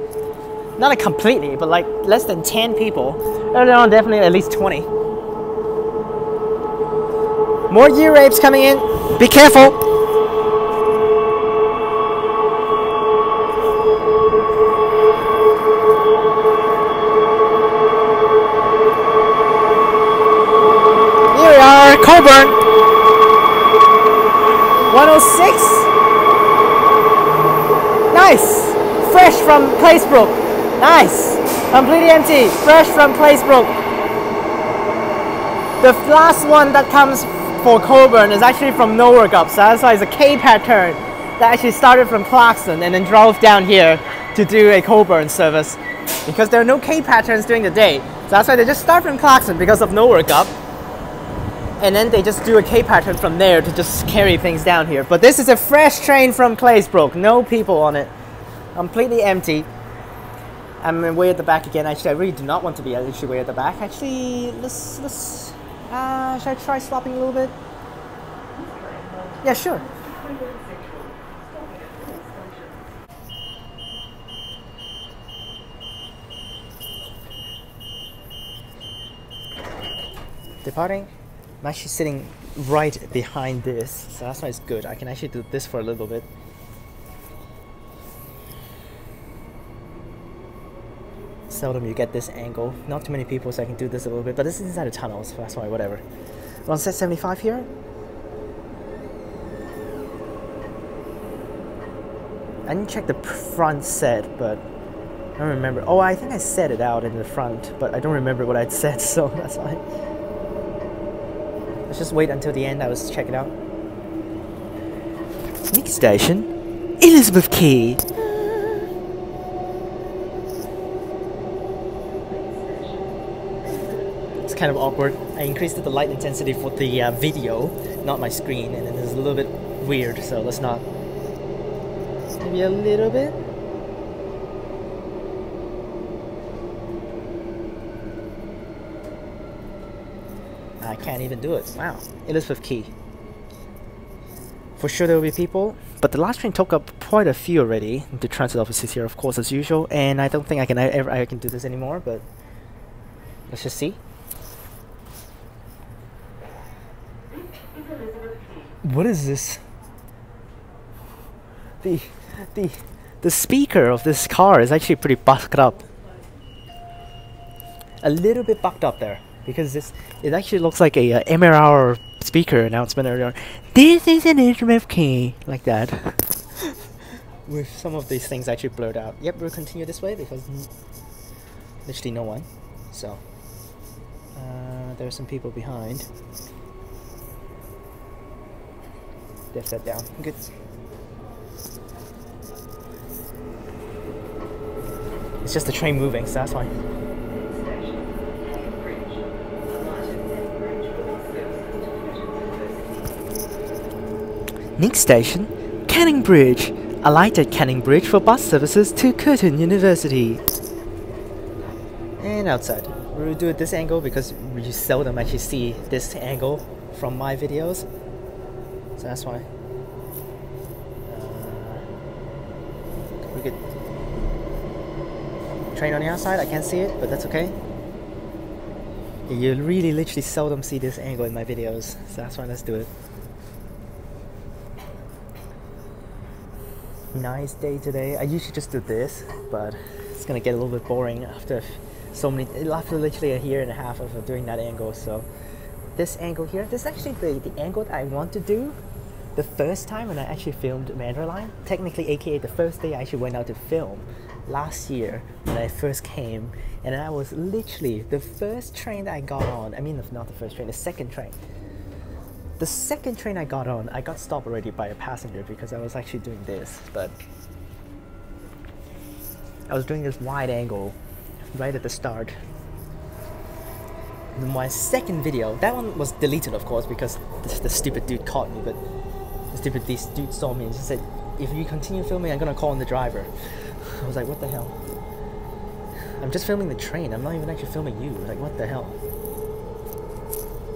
Not like completely, but like less than 10 people. Earlier on, definitely at least 20. More gear rapes coming in. Be careful. Cockburn 106. Nice. Fresh from Placebrook. Nice. Completely empty. Fresh from Placebrook. The last one that comes for Cockburn is actually from Nowhere Up. So that's why it's a K pattern that actually started from Clarkson and then drove down here to do a Cockburn service. Because there are no K patterns during the day. So that's why they just start from Clarkson because of Nowhere Up. And then they just do a K pattern from there to just carry things down here. But this is a fresh train from Claysbrook. No people on it. Completely empty. I'm way at the back again. Actually, I really do not want to be actually way at the back. Actually, let's should I try stopping a little bit? Yeah, sure. Departing. I'm actually sitting right behind this, so that's why it's good. I can actually do this for a little bit. Seldom you get this angle. Not too many people, so I can do this a little bit. But this is inside a tunnel, so that's why, whatever. We're on set 75 here. I didn't check the front set, but I don't remember. Oh, I think I set it out in the front, but I don't remember what I'd set, so that's why. Let's just wait until the end. I was check it out. Next station, Elizabeth Quay. It's kind of awkward. I increased the light intensity for the video, not my screen, and it's a little bit weird. So let's not. Maybe a little bit. I can't even do it. Wow. Elizabeth Quay. For sure there will be people, but the last train took up quite a few already. The transit office is here, of course, as usual, and I don't think I can do this anymore, but let's just see. What is this? The speaker of this car is actually pretty bucked up. A little bit bucked up there. Because it actually looks like a MRR speaker announcement earlier. This is an Elizabeth Quay, like that. With some of these things actually blurred out. Yep, we'll continue this way because literally no one. So there are some people behind. They've set down. Good. It's just the train moving, so that's fine. Next station, Canning Bridge. Alight at Canning Bridge for bus services to Curtin University. And outside. We'll do it this angle because you seldom actually see this angle from my videos. So that's why. We could train on the outside. I can't see it, but that's okay. You really literally seldom see this angle in my videos. So that's why let's do it. nice day today. I usually just do this, but it's gonna get a little bit boring after literally a year and a half of doing that angle. So this angle here, this is actually the angle that I want to do the first time when I actually filmed Mandurah Line. Technically, aka the first day I actually went out to film last year when I first came, and I was literally the first train that I got on. I mean, not the first train, the second train. The second train I got on, I got stopped already by a passenger because I was actually doing this, but I was doing this wide angle right at the start. My second video, that one was deleted of course because the stupid dude caught me, but the stupid dude saw me and just said, if you continue filming, I'm gonna call in the driver. I was like, what the hell? I'm just filming the train, I'm not even actually filming you, like what the hell?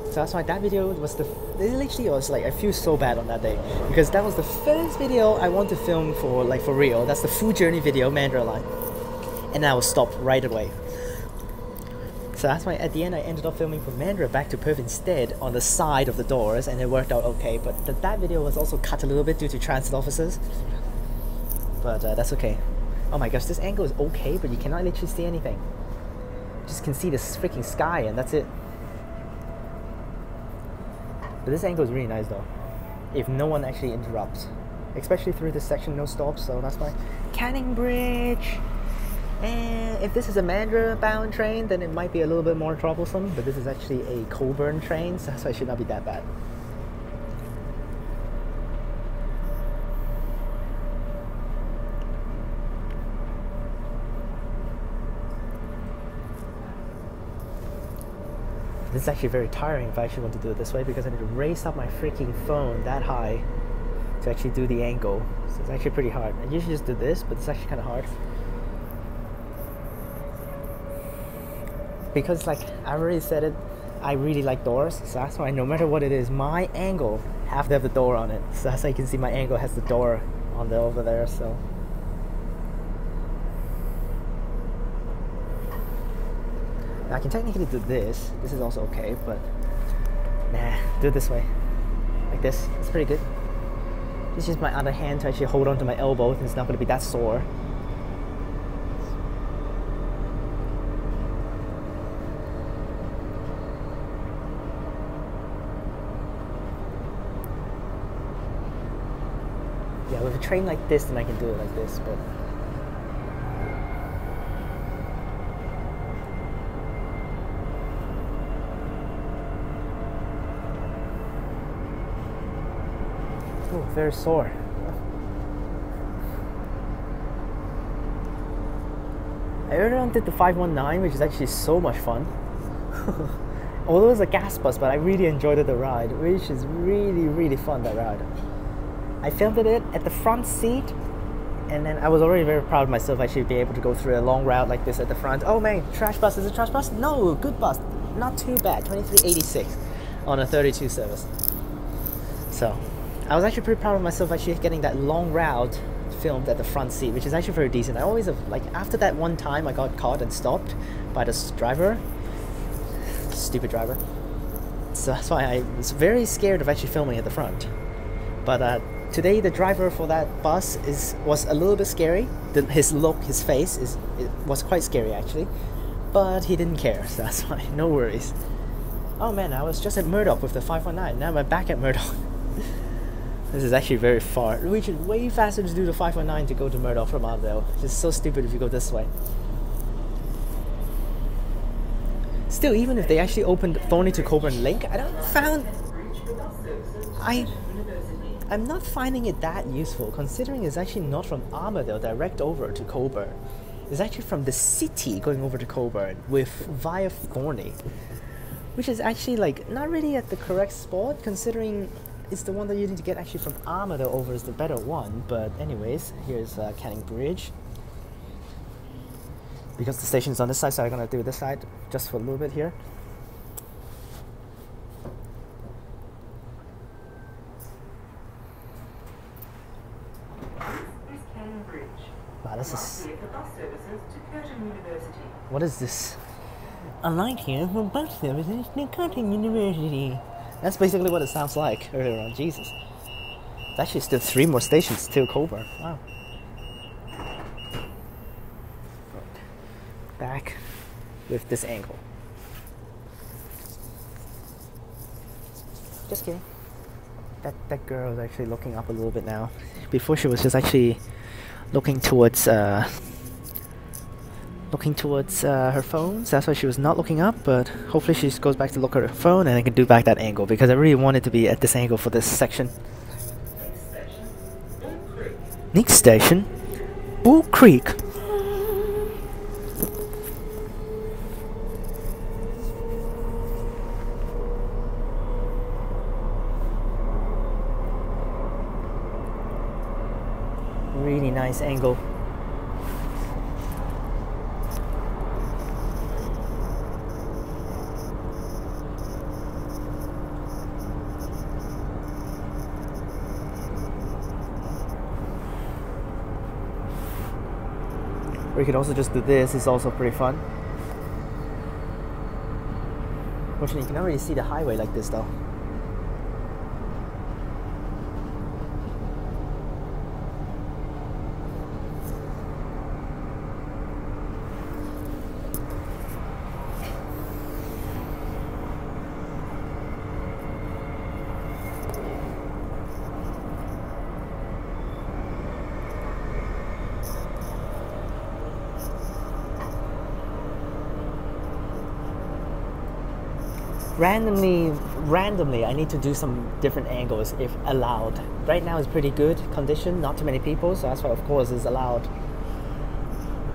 So that's why that video was literally was like, I feel so bad on that day because that was the first video I want to film for real. That's the full journey video, Mandurah Line, and I was stopped right away. So that's why at the end I ended up filming from Mandurah back to Perth instead on the side of the doors, and it worked out okay. But that video was also cut a little bit due to transit officers, but that's okay. Oh my gosh, this angle is okay, but you cannot literally see anything. You just can see this freaking sky and that's it. But this angle is really nice though, if no one actually interrupts, especially through this section, no stops. So that's why Canning Bridge. And if this is a Mandurah bound train, then it might be a little bit more troublesome, but this is actually a Cockburn train, so it should not be that bad. This is actually very tiring if I actually want to do it this way because I need to raise up my freaking phone that high to actually do the angle. So it's actually pretty hard. I usually just do this, but it's actually kind of hard. Because like I already said it, I really like doors, so that's why no matter what it is, my angle have to have the door on it. So that's how you can see my angle has the door on over there. So I can technically do this. This is also okay, but nah, do it this way. Like this. It's pretty good. Just use my other hand to actually hold on to my elbow, and it's not going to be that sore. Yeah, with a train like this, then I can do it like this, but oh, very sore. I earlier on did the 519, which is actually so much fun. Although it was a gas bus, but I really enjoyed the ride, which is really fun, that ride. I filmed it at the front seat, and then I was already very proud of myself actually being able to go through a long route like this at the front. Oh man, trash bus, is it trash bus? No, good bus, not too bad, 2386 on a 32 service. So I was actually pretty proud of myself actually getting that long route filmed at the front seat, which is actually very decent. I always have, like, after that one time I got caught and stopped by this driver, stupid driver. So that's why I was very scared of actually filming at the front. But today the driver for that bus was a little bit scary. His look, his face was quite scary actually, but he didn't care, so that's why, no worries. Oh man, I was just at Murdoch with the 519, now I'm back at Murdoch. This is actually very far. Which is way faster to do the 519 to go to Murdoch from Armadale. It's so stupid if you go this way. Still, even if they actually opened Thornlie to Cockburn link, I'm not finding it that useful, considering it's actually not from Armadale direct over to Cockburn. It's actually from the city going over to Cockburn via Thornlie, which is actually like not really at the correct spot, considering it's the one that you need to get actually from Armadale over is the better one. But anyways, here's Canning Bridge. Because the station's on this side, so I'm gonna do this side just for a little bit here. Wow, this is... What is this? A light here for bus services to Curtin University. That's basically what it sounds like earlier on. Jesus. It's actually still 3 more stations till Cockburn. Wow. back with this angle. Just kidding. That girl is actually looking up a little bit now. Before she was just actually looking towards her phone. So that's why she was not looking up. But hopefully she goes back to look at her phone, and I can do back that angle because I really wanted to be at this angle for this section. Next station, Bull Creek. Really nice angle. Or you could also just do this, it's also pretty fun. Fortunately, you can already see the highway like this though. Randomly, I need to do some different angles if allowed. Right now it's pretty good condition, not too many people, so that's why of course is allowed.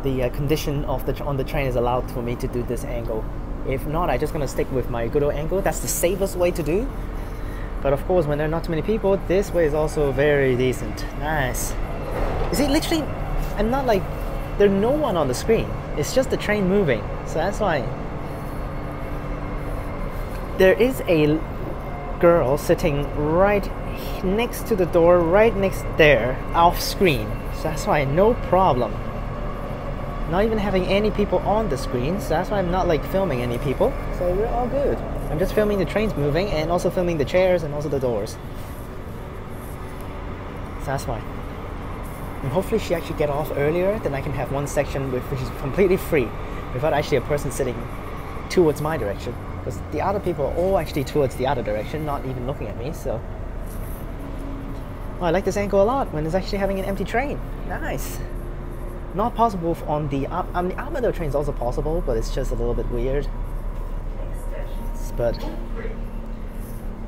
The condition of on the train is allowed for me to do this angle. If not, I'm just gonna stick with my good old angle. That's the safest way to do. But of course, when there are not too many people, this way is also very decent. Nice. You see, literally, I'm not like there's no one on the screen. It's just the train moving, so that's why. There is a girl sitting right next to the door, right next there, off screen. So that's why no problem. Not even having any people on the screen, so that's why I'm not like filming any people. So we're all good. I'm just filming the trains moving and also filming the chairs and also the doors. So that's why. And hopefully she actually get off earlier, then I can have one section which is completely free, without actually a person sitting towards my direction. Because the other people are all actually towards the other direction, not even looking at me, so... Well, I like this angle a lot when it's actually having an empty train. Nice! Not possible on the Armadale train is also possible, but it's just a little bit weird. But...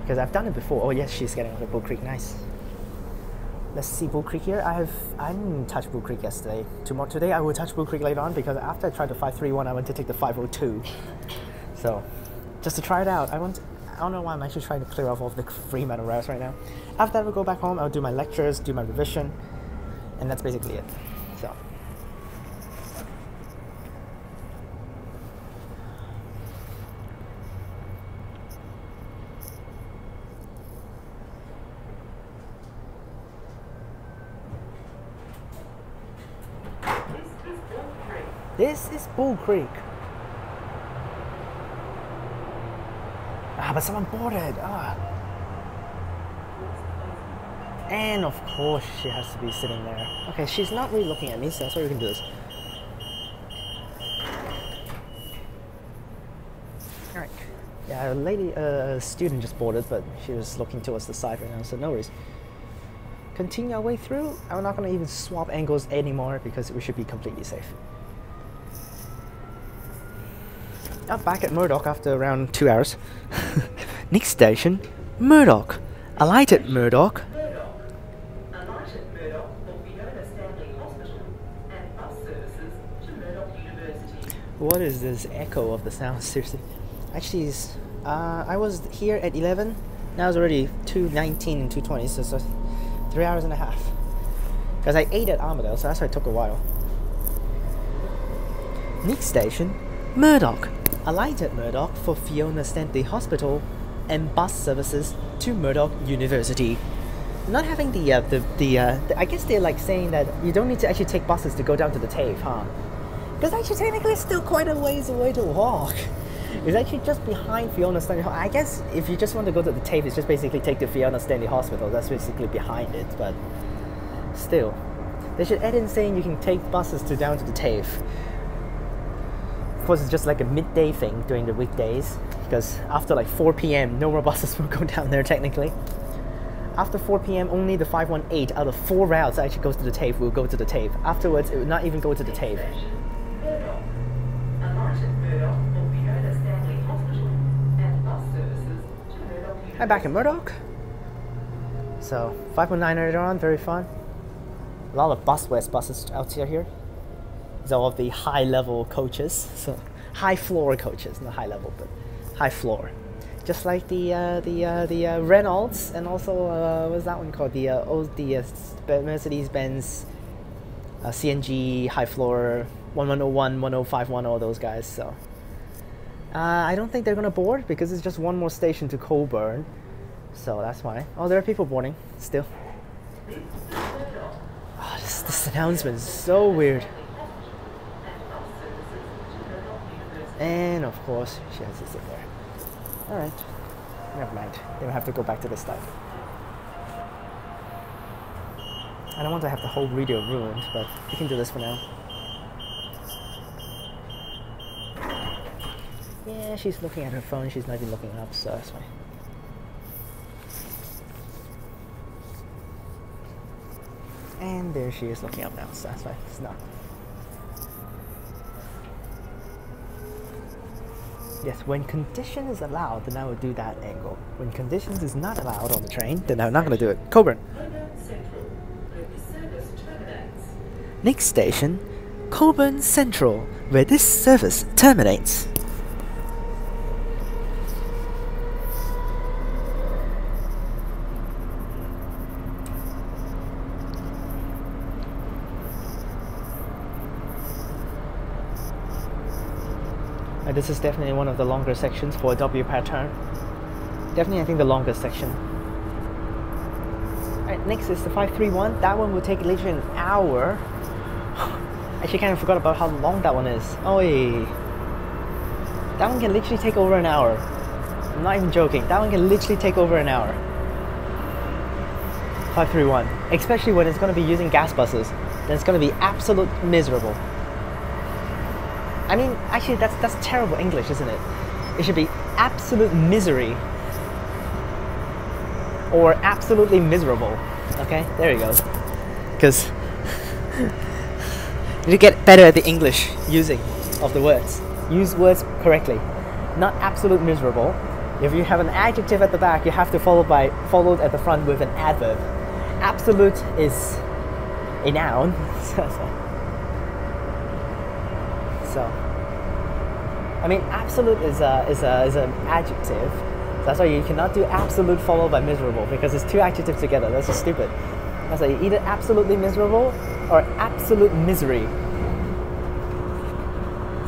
because I've done it before. Oh yes, she's getting off at Bull Creek, nice. Let's see Bull Creek here. I didn't touch Bull Creek yesterday. Today I will touch Bull Creek later on, because after I tried the 531, I went to take the 502. So... just to try it out. I don't know why I'm actually trying to clear off all of the Fremantle routes right now. After that, I will go back home, I'll do my lectures, do my revision, and that's basically it. So. This is Bull Creek. Ah, but someone boarded. Ah. And of course she has to be sitting there. Okay, she's not really looking at me, so that's why we can do this. Alright. Yeah, a student just boarded, but she was looking towards the side right now, so no worries. Continue our way through. I'm not going to even swap angles anymore because we should be completely safe. I'm back at Murdoch after around 2 hours. Next station, Murdoch. Alight at Murdoch. What is this echo of the sound? Seriously. Actually, I was here at 11. Now it's already 2:19 and 2:20, so it's 3 hours and a half. Because I ate at Armadale, so that's why it took a while. Next station, Murdoch. Alight at Murdoch for Fiona Stanley Hospital and bus services to Murdoch University. Not having I guess they're like saying that you don't need to actually take buses to go down to the TAFE, huh? Because actually technically it's still quite a ways away to walk. It's actually just behind Fiona Stanley Hospital. I guess if you just want to go to the TAFE, it's just basically take the Fiona Stanley Hospital. That's basically behind it, but still. They should add in saying you can take buses down to the TAFE. course, it's just like a midday thing during the weekdays, because after like 4 p.m. no more buses will go down there technically. After 4 p.m. only the 518 out of 4 routes that actually goes to the TAFE will go to the TAFE. Afterwards, it will not even go to the TAFE. I'm back in Murdoch. So 519 later on, very fun. A lot of Buswest buses out here. These are all of the high level coaches, so high floor coaches, not high level, but high floor. Just like the Reynolds, and also what's that one called? The Mercedes-Benz CNG high floor 1101, 1051, all those guys. So I don't think they're gonna board because it's just one more station to Cockburn. So that's why. Oh, there are people boarding still. Oh, this announcement is so weird. And of course, she has to sit there. Alright. Never mind. They will have to go back to the start. I don't want to have the whole video ruined, but we can do this for now. Yeah, she's looking at her phone. She's not even looking up, so that's fine. And there she is looking up now, so that's fine. It's not. Yes, when condition is allowed, then I will do that angle. When conditions is not allowed on the train, then I'm not going to do it. Cockburn. Next station, Cockburn Central, where this service terminates. This is definitely one of the longer sections for a W pattern. Definitely, I think the longest section. Alright, next is the 531. That one will take literally an hour. Actually, kind of forgot about how long that one is. Oh, yeah. That one can literally take over an hour. I'm not even joking. That one can literally take over an hour. 531. Especially when it's going to be using gas buses. Then it's going to be absolute miserable. I mean, actually, that's terrible English, isn't it? It should be absolute misery or absolutely miserable. Okay, there you go. Because you get better at the English using of the words. Use words correctly. Not absolute miserable. If you have an adjective at the back, you have to followed at the front with an adverb. Absolute is a noun. So, I mean, absolute is an adjective. So that's why you cannot do absolute followed by miserable, because it's two adjectives together. That's just stupid. That's like either absolutely miserable or absolute misery.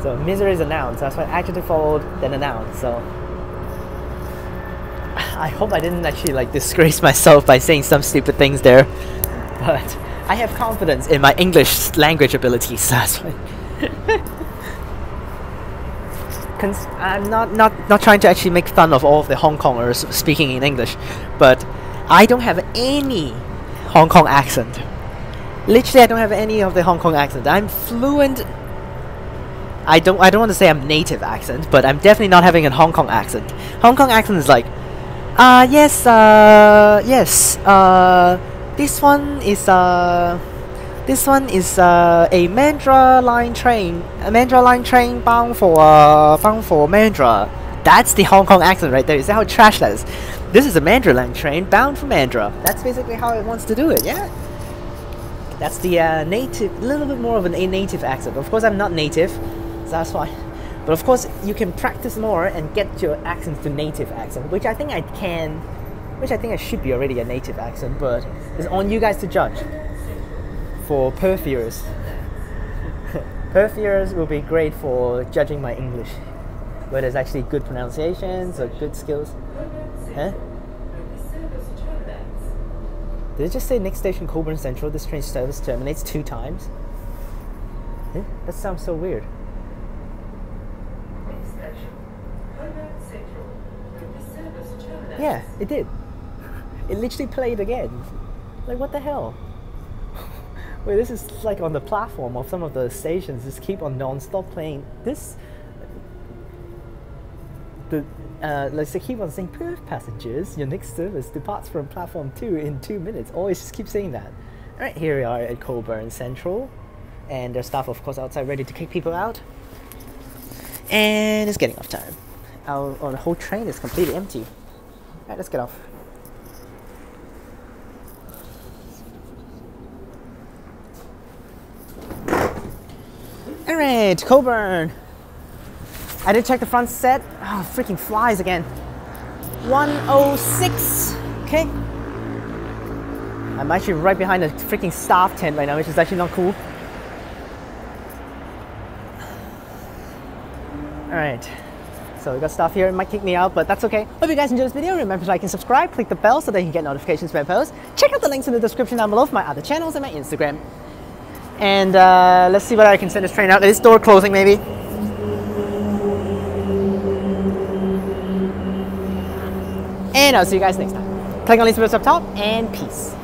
So misery is a noun. So that's why adjective followed then a noun. So I hope I didn't actually like disgrace myself by saying some stupid things there, but I have confidence in my English language abilities. So that's why. I'm not trying to actually make fun of all of the Hong Kongers speaking in English, but I don't have any Hong Kong accent. Literally, I don't have any of the Hong Kong accent. I'm fluent. I don't want to say I'm native accent, but I'm definitely not having a Hong Kong accent. Hong Kong accent is like, yes, this one is a Mandurah Line train. A Mandurah Line train bound for Mandurah. That's the Hong Kong accent right there. You see how trash that is? This is a Mandurah Line train bound for Mandurah. That's basically how it wants to do it. Yeah. That's the native, a little bit more of a native accent. Of course, I'm not native, so that's why. But of course, you can practice more and get your accent to native accent, which I think I can. Which I think I should be already a native accent, but it's on you guys to judge. For Perthers. Perthers will be great for judging my English, where there's actually good pronunciations or good skills. Huh? Did it just say next station Cockburn Central, this train service terminates 2 times? Huh? That sounds so weird. Yeah, it did. It literally played again. Like, what the hell? Wait, this is like on the platform of some of the stations, just keep on non-stop playing. This let's say keep on saying Perth passengers, your next service departs from platform 2 in 2 minutes. Always just keep saying that. Alright, here we are at Cockburn Central. And there's staff, of course, outside ready to kick people out. And it's getting off time. The whole train is completely empty. Alright, let's get off. Alright, Cockburn. I did check the front set. Oh, freaking flies again. 106. Okay. I'm actually right behind the freaking staff tent right now, which is actually not cool. Alright. So we got staff here. It might kick me out, but that's okay. Hope you guys enjoyed this video. Remember to like and subscribe. Click the bell so that you can get notifications when I post. Check out the links in the description down below for my other channels and my Instagram. And let's see whether I can send this train out. This door closing maybe. And I'll see you guys next time. Click on links up top and peace.